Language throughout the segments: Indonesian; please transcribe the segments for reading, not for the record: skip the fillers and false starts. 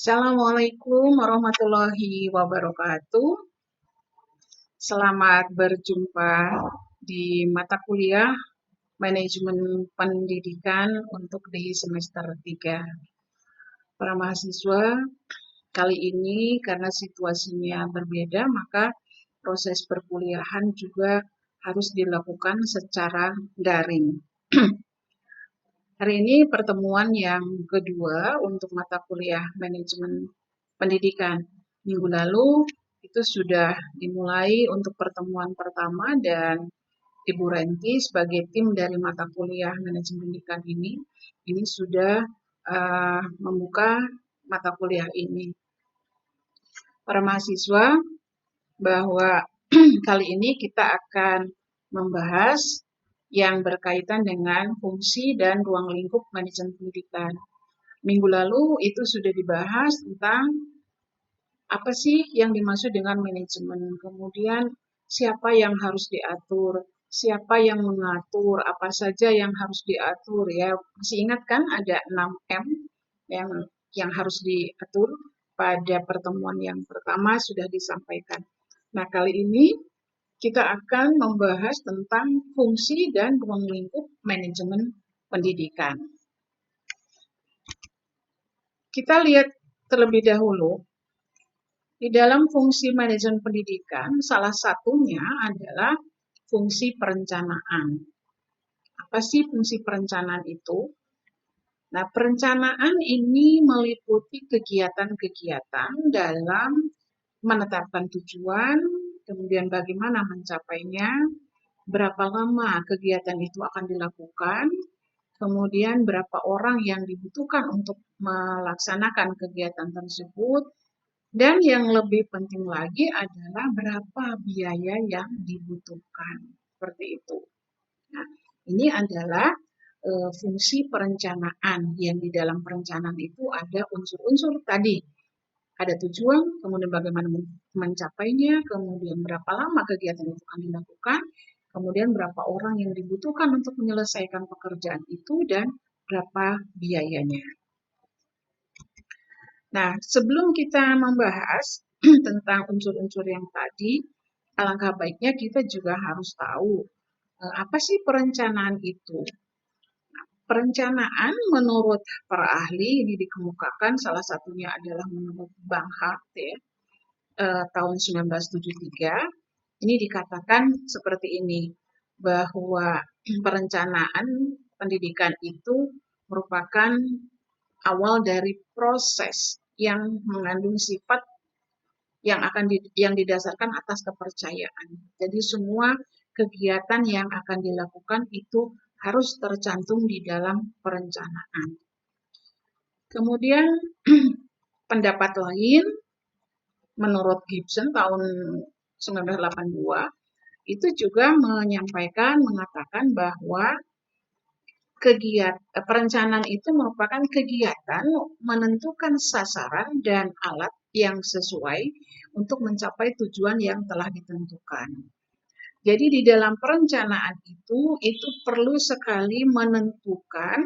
Assalamualaikum warahmatullahi wabarakatuh. Selamat berjumpa di mata kuliah Manajemen Pendidikan untuk di semester 3. Para mahasiswa, kali ini karena situasinya berbeda, maka proses perkuliahan juga harus dilakukan secara daring. Hari ini pertemuan yang kedua untuk mata kuliah Manajemen Pendidikan. Minggu lalu itu sudah dimulai untuk pertemuan pertama dan Ibu Renti sebagai tim dari mata kuliah Manajemen Pendidikan ini sudah membuka mata kuliah ini. Para mahasiswa, bahwa kali ini kita akan membahas yang berkaitan dengan fungsi dan ruang lingkup manajemen pendidikan. Minggu lalu itu sudah dibahas tentang apa sih yang dimaksud dengan manajemen, kemudian siapa yang harus diatur, siapa yang mengatur, apa saja yang harus diatur ya. Masih ingat kan ada 6M yang harus diatur pada pertemuan yang pertama sudah disampaikan. Nah, kali ini kita akan membahas tentang fungsi dan ruang lingkup manajemen pendidikan. Kita lihat terlebih dahulu, di dalam fungsi manajemen pendidikan, salah satunya adalah fungsi perencanaan. Apa sih fungsi perencanaan itu? Nah, perencanaan ini meliputi kegiatan-kegiatan dalam menetapkan tujuan, kemudian bagaimana mencapainya, berapa lama kegiatan itu akan dilakukan, kemudian berapa orang yang dibutuhkan untuk melaksanakan kegiatan tersebut, dan yang lebih penting lagi adalah berapa biaya yang dibutuhkan. Seperti itu. Nah, ini adalah fungsi perencanaan, yang di dalam perencanaan itu ada unsur-unsur tadi. Ada tujuan, kemudian bagaimana mencapainya, kemudian berapa lama kegiatan itu akan dilakukan, kemudian berapa orang yang dibutuhkan untuk menyelesaikan pekerjaan itu, dan berapa biayanya. Nah, sebelum kita membahas tentang unsur-unsur yang tadi, alangkah baiknya kita juga harus tahu apa sih perencanaan itu. Nah, perencanaan menurut para ahli ini dikemukakan, salah satunya adalah menurut Bang Hart ya, tahun 1973. Ini dikatakan seperti ini, bahwa perencanaan pendidikan itu merupakan awal dari proses yang mengandung sifat yang didasarkan atas kepercayaan. Jadi semua kegiatan yang akan dilakukan itu harus tercantum di dalam perencanaan. Kemudian pendapat lain menurut Gibson tahun 1982 itu juga mengatakan bahwa perencanaan itu merupakan kegiatan menentukan sasaran dan alat yang sesuai untuk mencapai tujuan yang telah ditentukan. Jadi di dalam perencanaan itu perlu sekali menentukan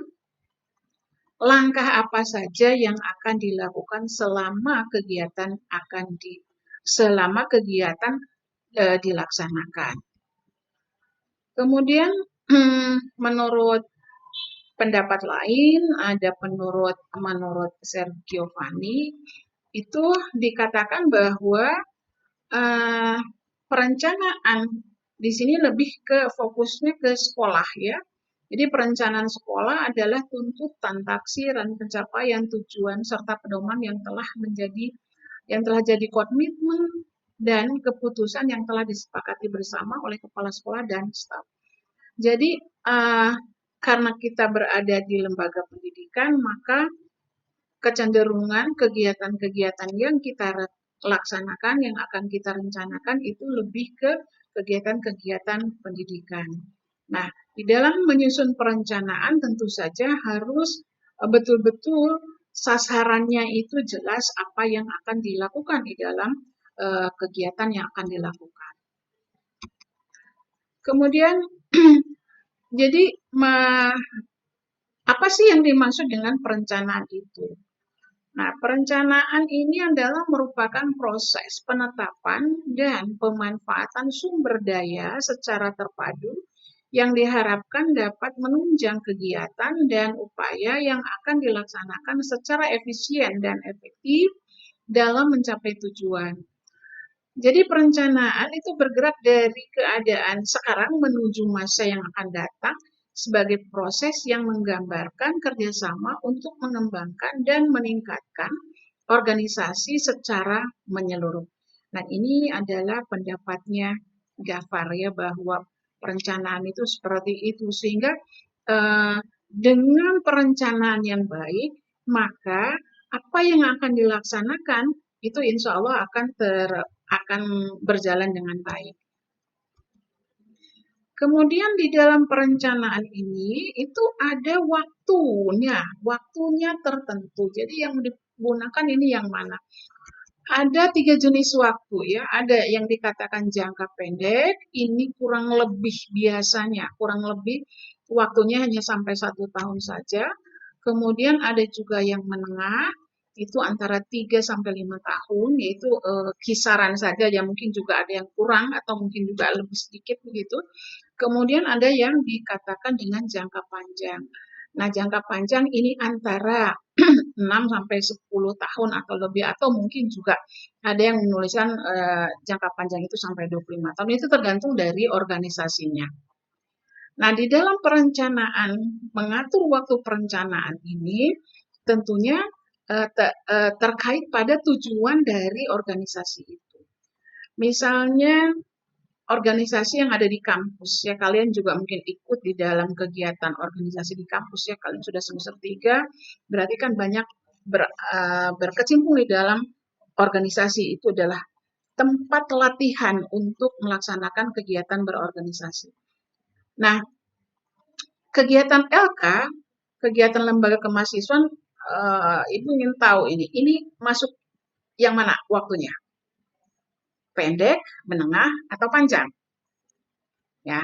langkah apa saja yang akan dilakukan selama kegiatan dilaksanakan. Kemudian menurut pendapat lain, ada menurut Sergio Vanni, itu dikatakan bahwa perencanaan di sini lebih ke fokusnya ke sekolah ya. Jadi perencanaan sekolah adalah tuntutan, taksiran, pencapaian tujuan serta pedoman yang telah jadi komitmen dan keputusan yang telah disepakati bersama oleh kepala sekolah dan staf. Jadi karena kita berada di lembaga pendidikan, maka kecenderungan kegiatan-kegiatan yang kita laksanakan, yang akan kita rencanakan itu lebih ke kegiatan-kegiatan pendidikan. Nah, di dalam menyusun perencanaan tentu saja harus betul-betul sasarannya itu jelas apa yang akan dilakukan di dalam kegiatan yang akan dilakukan. Kemudian, jadi apa sih yang dimaksud dengan perencanaan itu? Nah, perencanaan ini adalah merupakan proses penetapan dan pemanfaatan sumber daya secara terpadu yang diharapkan dapat menunjang kegiatan dan upaya yang akan dilaksanakan secara efisien dan efektif dalam mencapai tujuan. Jadi perencanaan itu bergerak dari keadaan sekarang menuju masa yang akan datang sebagai proses yang menggambarkan kerjasama untuk mengembangkan dan meningkatkan organisasi secara menyeluruh. Nah, ini adalah pendapatnya Gafar ya, bahwa perencanaan itu seperti itu, sehingga dengan perencanaan yang baik, maka apa yang akan dilaksanakan itu insya Allah akan berjalan dengan baik. Kemudian di dalam perencanaan ini itu ada waktunya tertentu. Jadi yang digunakan ini yang mana? Ada 3 jenis waktu ya. Ada yang dikatakan jangka pendek, ini kurang lebih biasanya, kurang lebih waktunya hanya sampai 1 tahun saja. Kemudian ada juga yang menengah, itu antara 3 sampai 5 tahun, yaitu kisaran saja ya, mungkin juga ada yang kurang atau mungkin juga lebih sedikit begitu. Kemudian ada yang dikatakan dengan jangka panjang. Nah, jangka panjang ini antara 6 sampai 10 tahun atau lebih, atau mungkin juga ada yang menuliskan jangka panjang itu sampai 25 tahun. Itu tergantung dari organisasinya. Nah, di dalam perencanaan, mengatur waktu perencanaan ini tentunya terkait pada tujuan dari organisasi itu. Misalnya organisasi yang ada di kampus ya, kalian juga mungkin ikut di dalam kegiatan organisasi di kampus ya, kalian sudah semester 3, berarti kan banyak berkecimpung di dalam organisasi. Itu adalah tempat latihan untuk melaksanakan kegiatan berorganisasi. Nah, kegiatan LK, kegiatan lembaga kemahasiswaan, Ibu ingin tahu ini masuk yang mana waktunya? Pendek, menengah, atau panjang? Ya,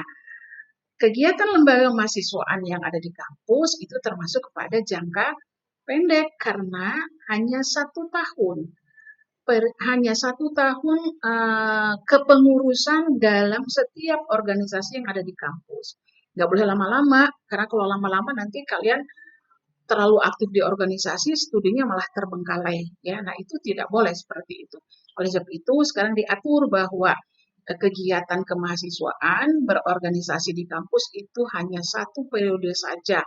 kegiatan lembaga kemahasiswaan yang ada di kampus itu termasuk kepada jangka pendek karena hanya 1 tahun. Hanya 1 tahun kepengurusan dalam setiap organisasi yang ada di kampus. Nggak boleh lama-lama, karena kalau lama-lama nanti kalian terlalu aktif di organisasi, studinya malah terbengkalai. Ya, nah itu tidak boleh seperti itu. Oleh sebab itu, sekarang diatur bahwa kegiatan kemahasiswaan berorganisasi di kampus itu hanya 1 periode saja.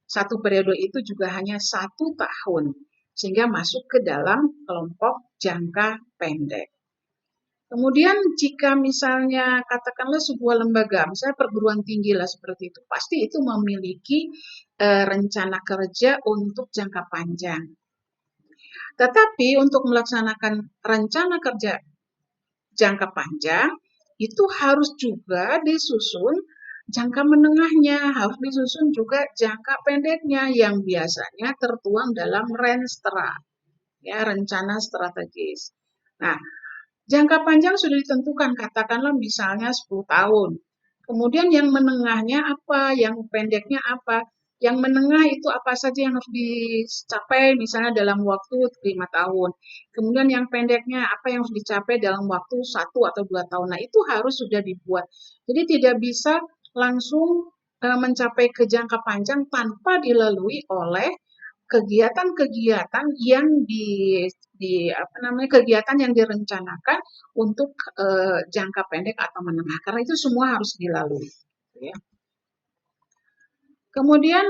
1 periode itu juga hanya 1 tahun, sehingga masuk ke dalam kelompok jangka pendek. Kemudian jika misalnya katakanlah sebuah lembaga, misalnya perguruan tinggi lah seperti itu, pasti itu memiliki rencana kerja untuk jangka panjang. Tetapi untuk melaksanakan rencana kerja jangka panjang, itu harus juga disusun jangka menengahnya, harus disusun juga jangka pendeknya yang biasanya tertuang dalam Renstra, ya, rencana strategis. Nah, jangka panjang sudah ditentukan, katakanlah misalnya 10 tahun. Kemudian yang menengahnya apa, yang pendeknya apa. Yang menengah itu apa saja yang harus dicapai misalnya dalam waktu 5 tahun. Kemudian yang pendeknya apa yang harus dicapai dalam waktu 1 atau 2 tahun. Nah, itu harus sudah dibuat. Jadi tidak bisa langsung mencapai ke jangka panjang tanpa dilalui oleh kegiatan-kegiatan yang kegiatan yang direncanakan untuk jangka pendek atau menengah, karena itu semua harus dilalui. Ya. Kemudian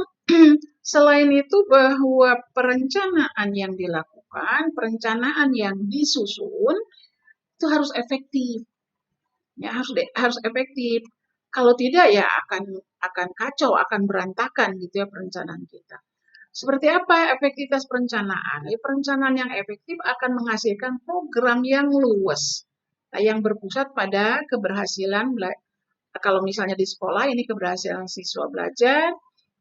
selain itu bahwa perencanaan yang dilakukan, perencanaan yang disusun itu harus efektif, ya harus efektif. Kalau tidak ya akan kacau, akan berantakan gitu ya perencanaan kita. Seperti apa efektivitas perencanaan? Perencanaan yang efektif akan menghasilkan program yang luas, yang berpusat pada keberhasilan. Kalau misalnya di sekolah ini keberhasilan siswa belajar,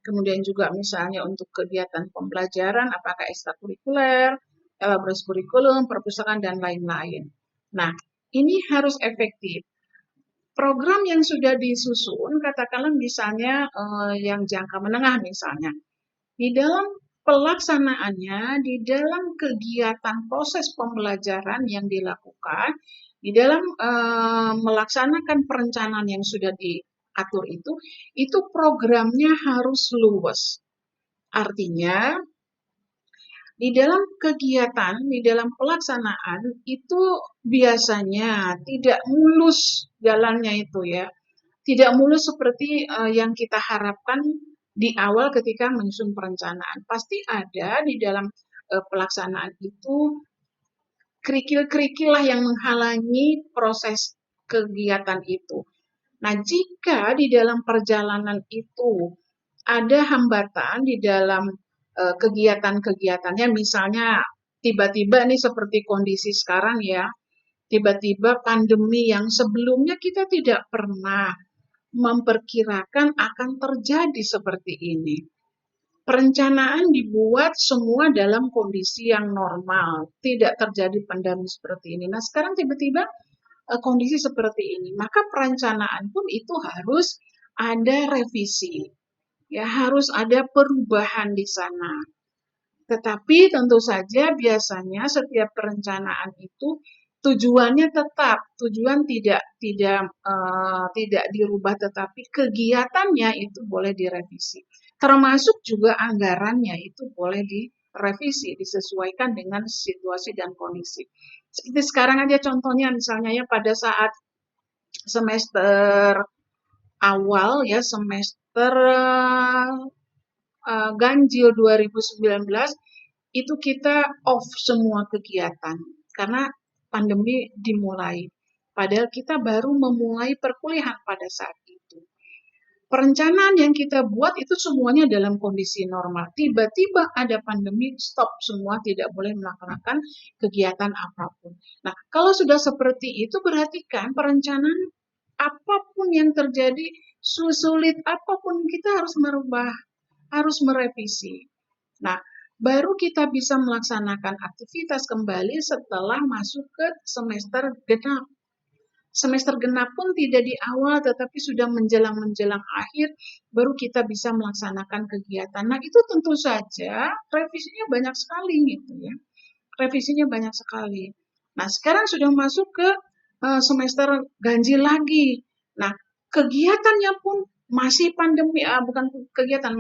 kemudian juga misalnya untuk kegiatan pembelajaran, apakah ekstrakurikuler, elaborasi kurikulum, perpustakaan, dan lain-lain. Nah, ini harus efektif. Program yang sudah disusun, katakanlah misalnya yang jangka menengah misalnya, di dalam pelaksanaannya di dalam kegiatan proses pembelajaran yang dilakukan, di dalam melaksanakan perencanaan yang sudah diatur itu programnya harus luwes. Artinya, di dalam kegiatan, di dalam pelaksanaan itu biasanya tidak mulus jalannya itu ya. Tidak mulus seperti yang kita harapkan di awal ketika menyusun perencanaan. Pasti ada di dalam pelaksanaan itu kerikil-kerikil lah yang menghalangi proses kegiatan itu. Nah, jika di dalam perjalanan itu ada hambatan di dalam kegiatan-kegiatannya, misalnya tiba-tiba nih seperti kondisi sekarang ya, tiba-tiba pandemi yang sebelumnya kita tidak pernah memperkirakan akan terjadi seperti ini. Perencanaan dibuat semua dalam kondisi yang normal, tidak terjadi pandemi seperti ini. Nah, sekarang tiba-tiba kondisi seperti ini, maka perencanaan pun itu harus ada revisi, ya harus ada perubahan di sana. Tetapi tentu saja biasanya setiap perencanaan itu tujuannya tetap, tujuan tidak dirubah, tetapi kegiatannya itu boleh direvisi. Termasuk juga anggarannya itu boleh direvisi, disesuaikan dengan situasi dan kondisi. Seperti sekarang aja contohnya misalnya ya pada saat semester awal ya semester ganjil 2019 itu kita off semua kegiatan karena pandemi dimulai. Padahal kita baru memulai perkuliahan pada saat itu. Perencanaan yang kita buat itu semuanya dalam kondisi normal. Tiba-tiba ada pandemi, stop semua, tidak boleh melaksanakan kegiatan apapun. Nah, kalau sudah seperti itu berarti kan perencanaan apapun yang terjadi, sulit apapun kita harus merubah, harus merevisi. Nah, baru kita bisa melaksanakan aktivitas kembali setelah masuk ke semester genap. Semester genap pun tidak di awal, tetapi sudah menjelang akhir, baru kita bisa melaksanakan kegiatan. Nah, itu tentu saja revisinya banyak sekali gitu ya. Revisinya banyak sekali. Nah, sekarang sudah masuk ke semester ganjil lagi. Nah, kegiatannya pun masih pandemi, bukan kegiatan,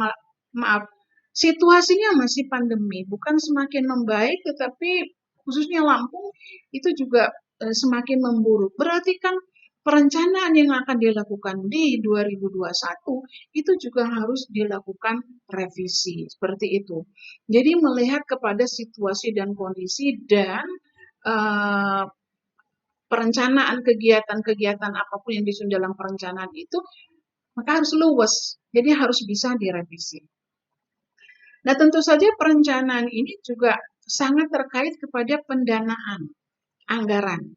maaf, situasinya masih pandemi, bukan semakin membaik, tetapi khususnya Lampung itu juga semakin memburuk. Berarti kan perencanaan yang akan dilakukan di 2021 itu juga harus dilakukan revisi, seperti itu. Jadi melihat kepada situasi dan kondisi dan perencanaan kegiatan-kegiatan apapun yang disusun dalam perencanaan itu, maka harus luwes. Jadi harus bisa direvisi. Nah, tentu saja perencanaan ini juga sangat terkait kepada pendanaan anggaran.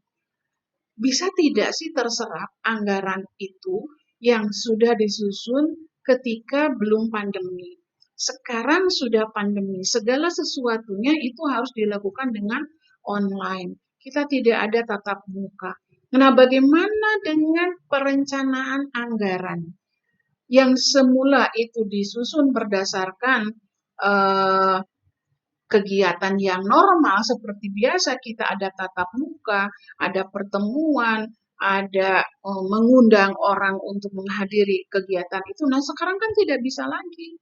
Bisa tidak sih terserap anggaran itu yang sudah disusun ketika belum pandemi? Sekarang sudah pandemi, segala sesuatunya itu harus dilakukan dengan online. Kita tidak ada tatap muka. Nah, bagaimana dengan perencanaan anggaran yang semula itu disusun berdasarkan kegiatan yang normal seperti biasa, kita ada tatap muka, ada pertemuan, ada mengundang orang untuk menghadiri kegiatan itu. Nah, sekarang kan tidak bisa lagi.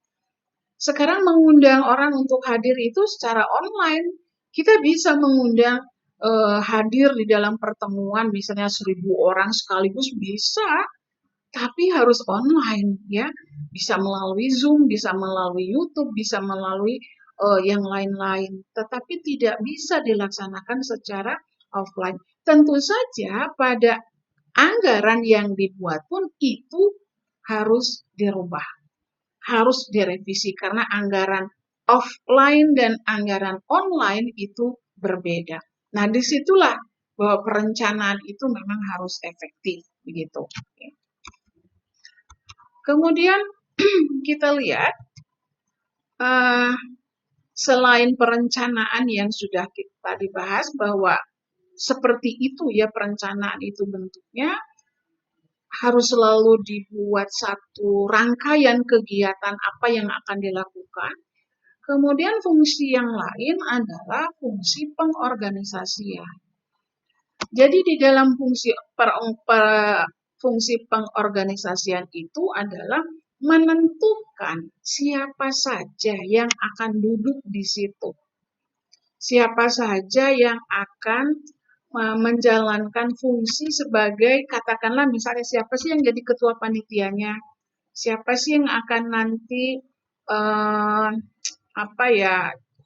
Sekarang mengundang orang untuk hadir itu secara online. Kita bisa mengundang hadir di dalam pertemuan misalnya 1.000 orang sekaligus bisa, tapi harus online ya. Bisa melalui Zoom, bisa melalui YouTube, bisa melalui yang lain-lain. Tetapi tidak bisa dilaksanakan secara offline. Tentu saja pada anggaran yang dibuat pun itu harus dirubah, harus direvisi karena anggaran offline dan anggaran online itu berbeda. Nah, disitulah bahwa perencanaan itu memang harus efektif begitu. Kemudian kita lihat selain perencanaan yang sudah kita dibahas bahwa seperti itu ya perencanaan itu bentuknya harus selalu dibuat satu rangkaian kegiatan apa yang akan dilakukan. Kemudian fungsi yang lain adalah fungsi pengorganisasian. Jadi di dalam fungsi pengorganisasian itu adalah menentukan siapa saja yang akan duduk di situ. Siapa saja yang akan menjalankan fungsi sebagai, katakanlah misalnya siapa sih yang jadi ketua panitianya, siapa sih yang akan nanti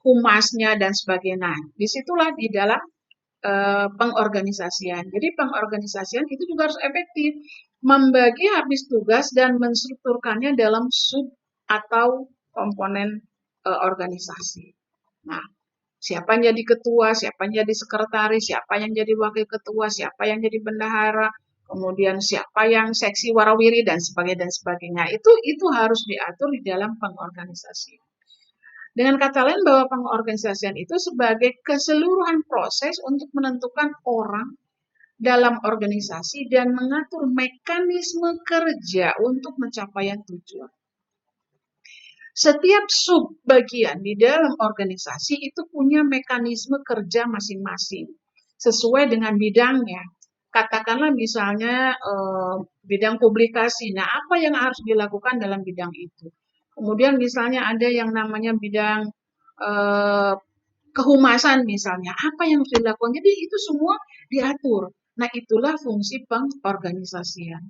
humasnya dan sebagainya. Nah, disitulah di dalam pengorganisasian. Jadi pengorganisasian itu juga harus efektif, membagi habis tugas dan menstrukturkannya dalam sub atau komponen organisasi. Nah, siapa yang jadi ketua, siapa yang jadi sekretaris, siapa yang jadi wakil ketua, siapa yang jadi bendahara, kemudian siapa yang seksi warawiri dan sebagainya. Itu harus diatur di dalam pengorganisasian. Dengan kata lain, bahwa pengorganisasian itu sebagai keseluruhan proses untuk menentukan orang dalam organisasi dan mengatur mekanisme kerja untuk pencapaian tujuan. Setiap subbagian di dalam organisasi itu punya mekanisme kerja masing-masing sesuai dengan bidangnya. Katakanlah misalnya bidang publikasi. Nah, apa yang harus dilakukan dalam bidang itu? Kemudian misalnya ada yang namanya bidang kehumasan misalnya, apa yang harus dilakukan. Jadi itu semua diatur. Nah, itulah fungsi pengorganisasian.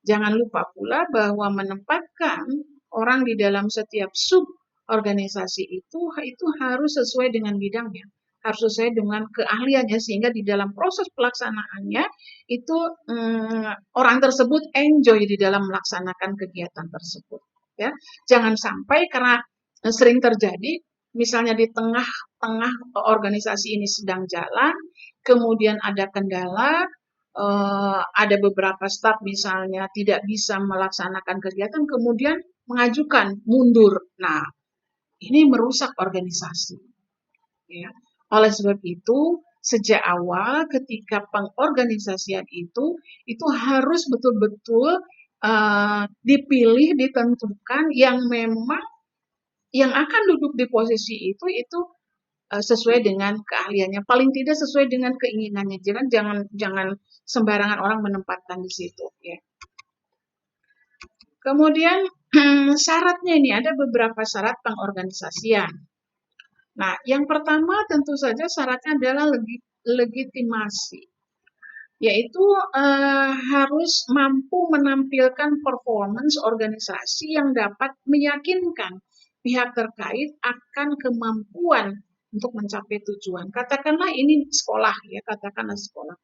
Jangan lupa pula bahwa menempatkan orang di dalam setiap sub organisasi itu harus sesuai dengan bidangnya, harus sesuai dengan keahliannya, sehingga di dalam proses pelaksanaannya itu orang tersebut enjoy di dalam melaksanakan kegiatan tersebut. Ya, jangan sampai karena sering terjadi, misalnya di tengah-tengah organisasi ini sedang jalan, kemudian ada kendala, ada beberapa staf misalnya tidak bisa melaksanakan kegiatan, kemudian mengajukan mundur. Nah, ini merusak organisasi. Ya. Oleh sebab itu, sejak awal ketika pengorganisasian itu harus betul-betul dipilih, ditentukan yang memang yang akan duduk di posisi itu sesuai dengan keahliannya, paling tidak sesuai dengan keinginannya. Jangan sembarangan orang menempatkan di situ. Ya. Kemudian syaratnya ini ada beberapa syarat pengorganisasian. Nah, yang pertama tentu saja syaratnya adalah legitimasi, yaitu harus mampu menampilkan performance organisasi yang dapat meyakinkan pihak terkait akan kemampuan untuk mencapai tujuan. Katakanlah ini sekolah, ya, katakanlah sekolah.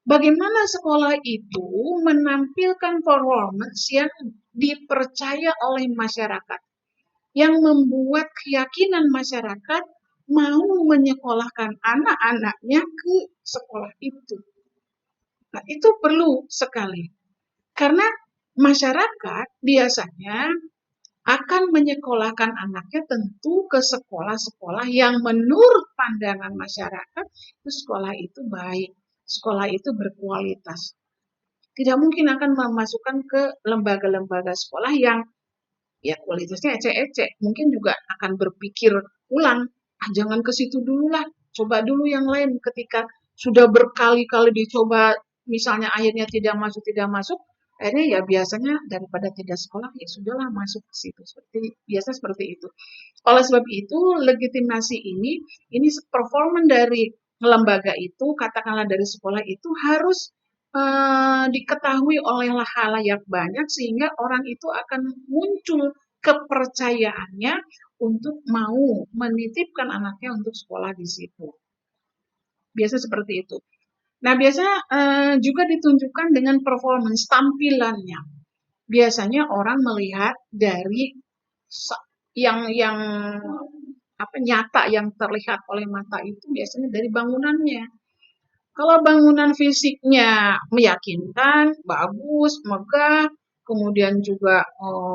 Bagaimana sekolah itu menampilkan performance yang dipercaya oleh masyarakat, yang membuat keyakinan masyarakat mau menyekolahkan anak-anaknya ke sekolah itu. Nah, itu perlu sekali. Karena masyarakat biasanya akan menyekolahkan anaknya tentu ke sekolah-sekolah yang menurut pandangan masyarakat itu sekolah itu baik, sekolah itu berkualitas. Tidak mungkin akan memasukkan ke lembaga-lembaga sekolah yang ya kualitasnya ecek-ecek. Mungkin juga akan berpikir ulang, jangan ke situ dulu lah, coba dulu yang lain. Ketika sudah berkali-kali dicoba, misalnya akhirnya tidak masuk, akhirnya ya biasanya daripada tidak sekolah, ya sudahlah masuk ke situ. Biasa seperti itu. Oleh sebab itu, legitimasi ini performan dari lembaga itu, katakanlah dari sekolah itu harus diketahui oleh khalayak banyak, sehingga orang itu akan muncul kepercayaannya untuk mau menitipkan anaknya untuk sekolah di situ. Biasa seperti itu. Nah, biasanya juga ditunjukkan dengan performance tampilannya. Biasanya orang melihat dari yang nyata, yang terlihat oleh mata itu biasanya dari bangunannya. Kalau bangunan fisiknya meyakinkan, bagus, megah, kemudian juga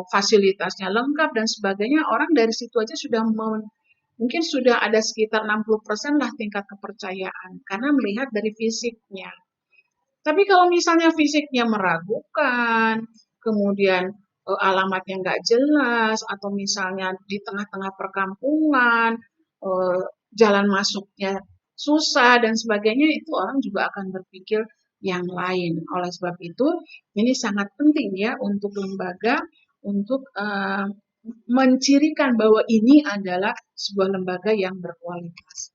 fasilitasnya lengkap dan sebagainya, orang dari situ aja sudah mungkin sudah ada sekitar 60% lah tingkat kepercayaan karena melihat dari fisiknya. Tapi kalau misalnya fisiknya meragukan, kemudian alamatnya nggak jelas, atau misalnya di tengah-tengah perkampungan, jalan masuknya susah dan sebagainya, itu orang juga akan berpikir yang lain. Oleh sebab itu, ini sangat penting ya untuk lembaga untuk mencirikan bahwa ini adalah sebuah lembaga yang berkualitas.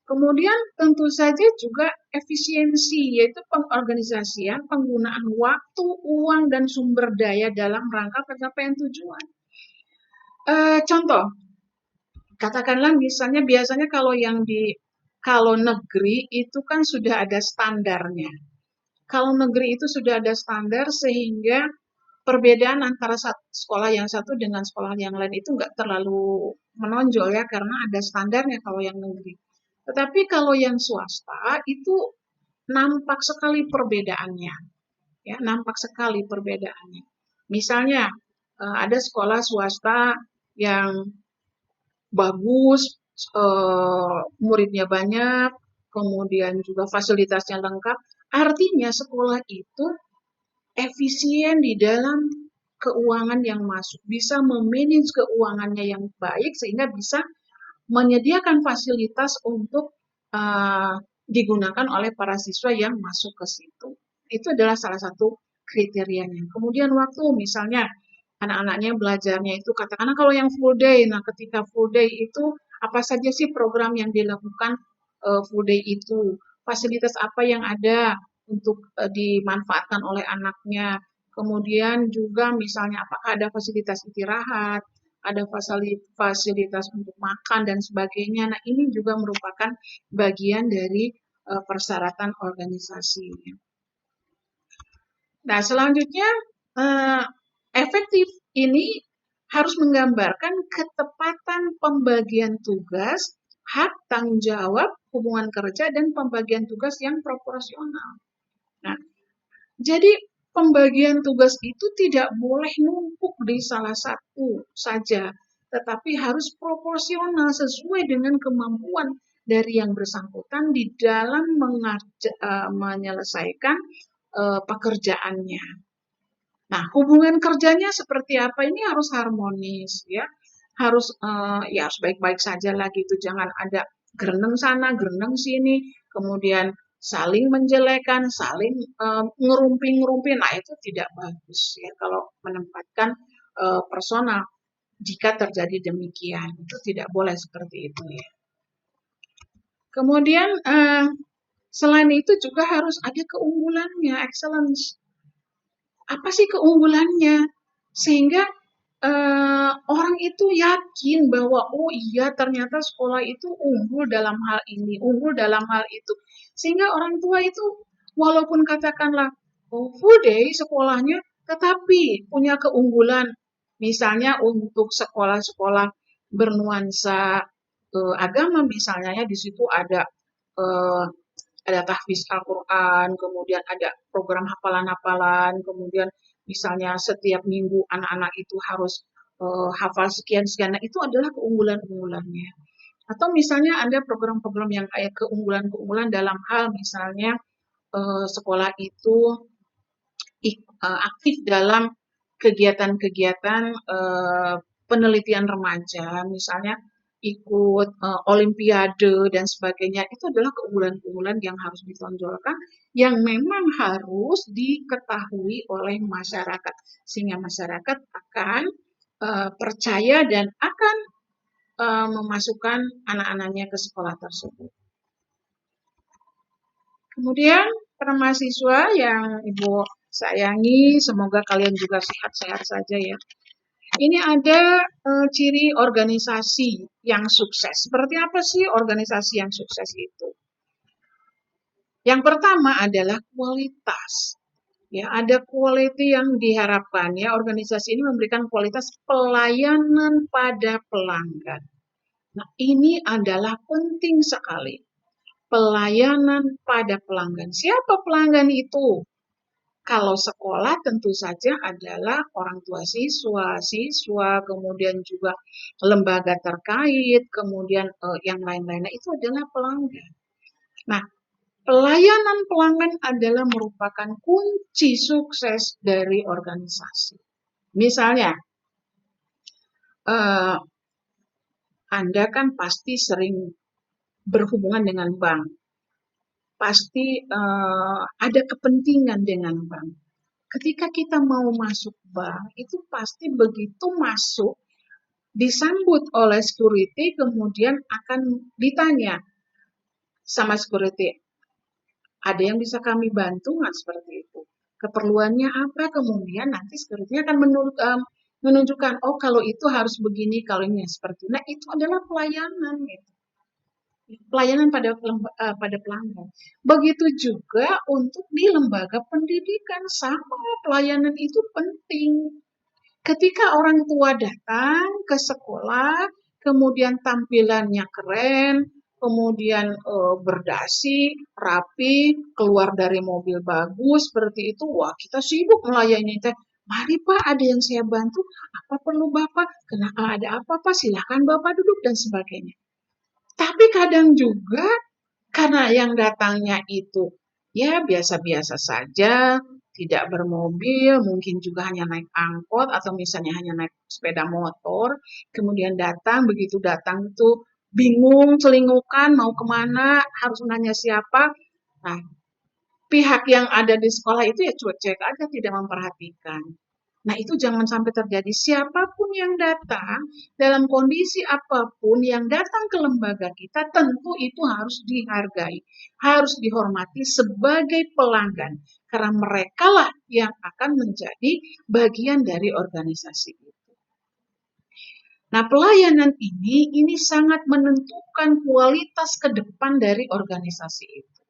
Kemudian tentu saja juga efisiensi, yaitu pengorganisasian penggunaan waktu, uang, dan sumber daya dalam rangka pencapaian tujuan. Contoh, katakanlah misalnya biasanya kalau negeri itu kan sudah ada standarnya. Kalau negeri itu sudah ada standar sehingga perbedaan antara sekolah yang satu dengan sekolah yang lain itu nggak terlalu menonjol ya, karena ada standarnya kalau yang negeri. Tetapi kalau yang swasta itu nampak sekali perbedaannya, ya nampak sekali perbedaannya. Misalnya ada sekolah swasta yang bagus, muridnya banyak, kemudian juga fasilitasnya lengkap. Artinya sekolah itu efisien di dalam keuangan yang masuk, bisa memanage keuangannya yang baik sehingga bisa menyediakan fasilitas untuk digunakan oleh para siswa yang masuk ke situ. Itu adalah salah satu kriterianya. Kemudian waktu, misalnya anak-anaknya belajarnya itu katakanlah kalau yang full day, nah ketika full day itu apa saja sih program yang dilakukan full day itu, fasilitas apa yang ada untuk dimanfaatkan oleh anaknya, kemudian juga misalnya apakah ada fasilitas istirahat, ada fasilitas untuk makan dan sebagainya. Nah, ini juga merupakan bagian dari persyaratan organisasi. Nah, selanjutnya efektif ini harus menggambarkan ketepatan pembagian tugas, hak tanggung jawab, hubungan kerja, dan pembagian tugas yang proporsional. Nah, jadi pembagian tugas itu tidak boleh numpuk di salah satu saja, tetapi harus proporsional sesuai dengan kemampuan dari yang bersangkutan di dalam menyelesaikan pekerjaannya. Nah, hubungan kerjanya seperti apa ini harus harmonis ya. Harus baik-baik saja lah gitu. Jangan ada gereneng sana, gereneng sini, kemudian saling menjelekan, saling ngerumpi-ngerumpi. Nah, itu tidak bagus ya kalau menempatkan personal. Jika terjadi demikian, itu tidak boleh seperti itu ya. Kemudian selain itu juga harus ada keunggulannya, excellence. Apa sih keunggulannya? Sehingga orang itu yakin bahwa oh iya ternyata sekolah itu unggul dalam hal ini, unggul dalam hal itu. Sehingga orang tua itu walaupun katakanlah oh, full day sekolahnya, tetapi punya keunggulan. Misalnya untuk sekolah-sekolah bernuansa agama misalnya ya, di situ eh, ada tahfiz Al-Quran, kemudian ada program hafalan-hafalan, kemudian misalnya setiap minggu anak-anak itu harus hafal sekian-sekian. Nah, itu adalah keunggulan-keunggulannya. Atau misalnya ada program-program yang kayak keunggulan-keunggulan dalam hal misalnya sekolah itu aktif dalam kegiatan-kegiatan penelitian remaja, misalnya ikut olimpiade dan sebagainya, itu adalah keunggulan-keunggulan yang harus ditonjolkan, yang memang harus diketahui oleh masyarakat, sehingga masyarakat akan percaya dan akan memasukkan anak-anaknya ke sekolah tersebut. Kemudian para mahasiswa yang Ibu sayangi, semoga kalian juga sehat-sehat saja ya. Ini ada ciri organisasi yang sukses. Seperti apa sih organisasi yang sukses itu? Yang pertama adalah kualitas. Ya, ada quality yang diharapkan ya. Organisasi ini memberikan kualitas pelayanan pada pelanggan. Nah, ini adalah penting sekali. Pelayanan pada pelanggan. Siapa pelanggan itu? Kalau sekolah tentu saja adalah orang tua siswa, kemudian juga lembaga terkait, kemudian yang lain-lainnya itu adalah pelanggan. Nah, pelayanan pelanggan adalah merupakan kunci sukses dari organisasi. Misalnya, eh, Anda kan pasti sering berhubungan dengan bank, pasti ada kepentingan dengan bank. Ketika kita mau masuk bank, itu pasti begitu masuk, disambut oleh security, kemudian akan ditanya sama security, ada yang bisa kami bantu nggak seperti itu? Keperluannya apa? Kemudian nanti security akan menunjukkan, oh kalau itu harus begini, kalau ini seperti itu. Nah itu adalah pelayanan, gitu. Pelayanan pada pelanggan. Begitu juga untuk di lembaga pendidikan, sama pelayanan itu penting. Ketika orang tua datang ke sekolah, kemudian tampilannya keren, kemudian berdasi, rapi, keluar dari mobil bagus, seperti itu, wah kita sibuk melayani. Mari Pak, ada yang saya bantu, apa perlu Bapak, kenapa ada apa-apa, silahkan Bapak duduk, dan sebagainya. Tapi kadang juga karena yang datangnya itu ya biasa-biasa saja, tidak bermobil, mungkin juga hanya naik angkot atau misalnya hanya naik sepeda motor, kemudian datang, begitu datang itu bingung, celingukan, mau kemana, harus nanya siapa. Nah, pihak yang ada di sekolah itu ya cuek-cuek aja, tidak memperhatikan. Nah, itu jangan sampai terjadi. Siapapun yang datang, dalam kondisi apapun yang datang ke lembaga kita, tentu itu harus dihargai, harus dihormati sebagai pelanggan. Karena mereka lah yang akan menjadi bagian dari organisasi itu. Nah, pelayanan ini sangat menentukan kualitas ke depan dari organisasi itu.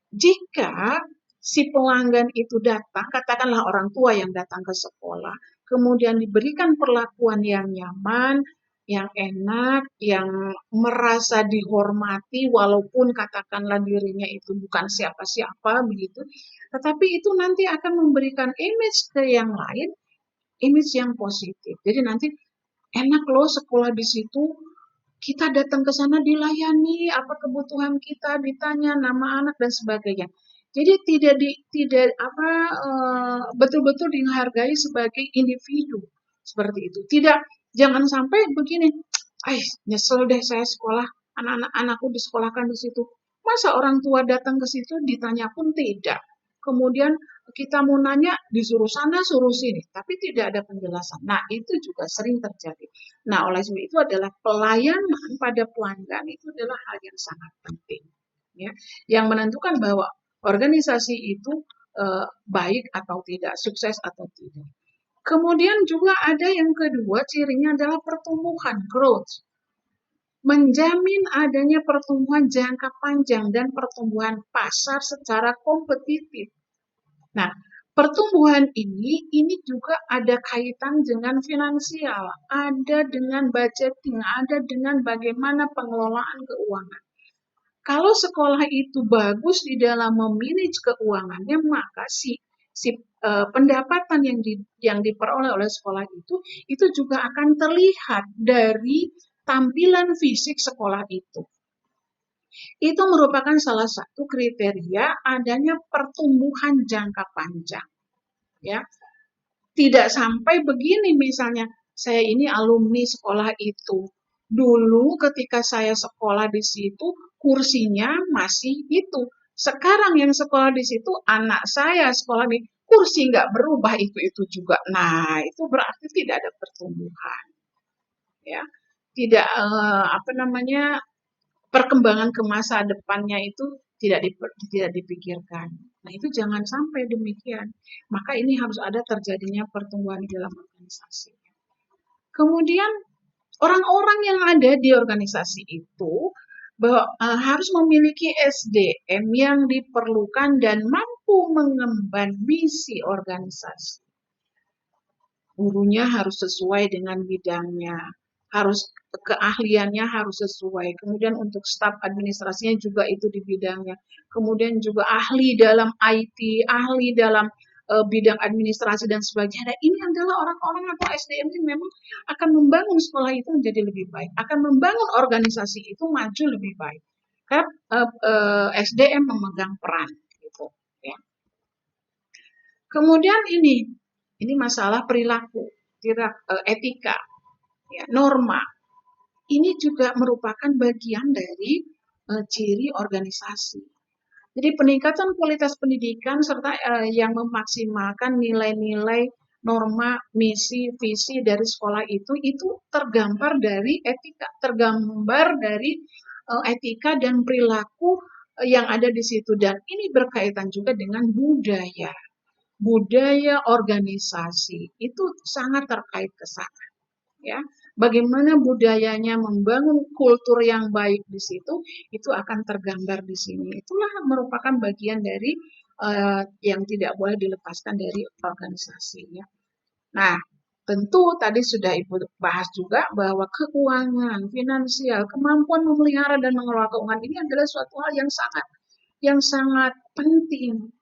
Jika si pelanggan itu datang, katakanlah orang tua yang datang ke sekolah, kemudian diberikan perlakuan yang nyaman, yang enak, yang merasa dihormati, walaupun katakanlah dirinya itu bukan siapa-siapa begitu, tetapi itu nanti akan memberikan image ke yang lain, image yang positif. Jadi nanti enak loh sekolah di situ, kita datang ke sana dilayani, apa kebutuhan kita, ditanya nama anak dan sebagainya. Jadi betul-betul dihargai sebagai individu seperti itu. Tidak, jangan sampai begini, nyesel deh saya sekolah, anak-anak anakku disekolahkan di situ. Masa orang tua datang ke situ ditanya pun tidak. Kemudian kita mau nanya disuruh sana suruh sini, tapi tidak ada penjelasan. Nah itu juga sering terjadi. Nah oleh sebab itu adalah pelayanan pada pelanggan itu adalah hal yang sangat penting, ya, yang menentukan bahwa organisasi itu baik atau tidak, sukses atau tidak. Kemudian juga ada yang kedua, cirinya adalah pertumbuhan, growth. Menjamin adanya pertumbuhan jangka panjang dan pertumbuhan pasar secara kompetitif. Nah, pertumbuhan ini juga ada kaitan dengan finansial, ada dengan budgeting, ada dengan bagaimana pengelolaan keuangan. Kalau sekolah itu bagus di dalam memanage keuangannya, maka pendapatan yang diperoleh oleh sekolah itu juga akan terlihat dari tampilan fisik sekolah itu. Itu merupakan salah satu kriteria adanya pertumbuhan jangka panjang, ya. Tidak sampai begini, misalnya saya ini alumni sekolah itu, dulu ketika saya sekolah di situ kursinya masih itu, sekarang yang sekolah di situ anak saya sekolah di kursi nggak berubah, itu juga. Nah itu berarti tidak ada pertumbuhan, ya, tidak perkembangan ke masa depannya itu tidak dipikirkan. Nah, itu jangan sampai demikian. Maka ini harus ada terjadinya pertumbuhan di dalam organisasi. Kemudian orang-orang yang ada di organisasi itu bahwa harus memiliki SDM yang diperlukan dan mampu mengemban misi organisasi. Gurunya harus sesuai dengan bidangnya, harus keahliannya harus sesuai. Kemudian untuk staf administrasinya juga itu di bidangnya. Kemudian juga ahli dalam IT, ahli dalam bidang administrasi dan sebagainya. Nah, ini adalah orang-orang atau SDM yang memang akan membangun sekolah itu menjadi lebih baik, akan membangun organisasi itu maju lebih baik. Karena SDM memegang peran gitu, ya. Kemudian ini Ini masalah perilaku, etika, ya, norma. Ini juga merupakan bagian dari ciri organisasi. Jadi peningkatan kualitas pendidikan serta yang memaksimalkan nilai-nilai, norma, misi, visi dari sekolah itu tergambar dari etika, tergambar dari etika dan perilaku yang ada di situ, dan ini berkaitan juga dengan budaya. Budaya organisasi itu sangat terkait ke sana, ya. Bagaimana budayanya membangun kultur yang baik di situ, itu akan tergambar di sini. Itulah merupakan bagian dari yang tidak boleh dilepaskan dari organisasi, ya. Nah, tentu tadi sudah Ibu bahas juga bahwa keuangan, finansial, kemampuan memelihara dan mengelola keuangan ini adalah suatu hal yang sangat penting.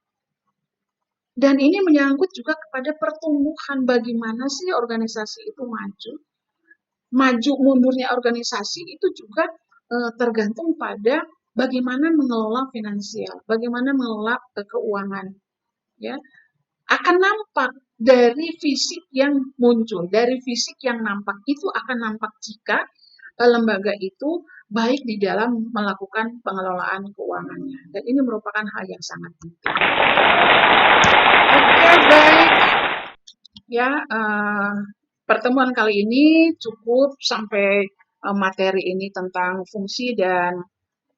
Dan ini menyangkut juga kepada pertumbuhan, bagaimana sih organisasi itu maju. Maju mundurnya organisasi itu juga tergantung pada bagaimana mengelola finansial, bagaimana mengelola keuangan, ya. Akan nampak dari fisik yang muncul, dari fisik yang nampak itu akan nampak jika lembaga itu baik di dalam melakukan pengelolaan keuangannya. Dan ini merupakan hal yang sangat penting. Oke, baik. Ya, pertemuan kali ini cukup sampai materi ini tentang fungsi dan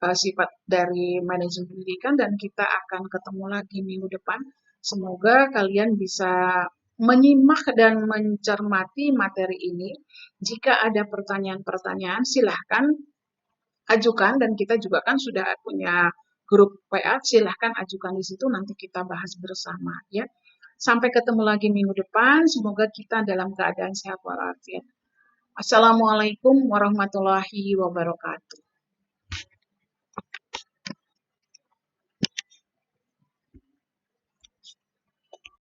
sifat dari manajemen pendidikan, dan kita akan ketemu lagi minggu depan. Semoga kalian bisa menyimak dan mencermati materi ini. Jika ada pertanyaan-pertanyaan, silahkan ajukan, dan kita juga kan sudah punya grup WA, silahkan ajukan di situ, nanti kita bahas bersama, ya. Sampai ketemu lagi minggu depan, semoga kita dalam keadaan sehat walafiat. Assalamualaikum warahmatullahi wabarakatuh.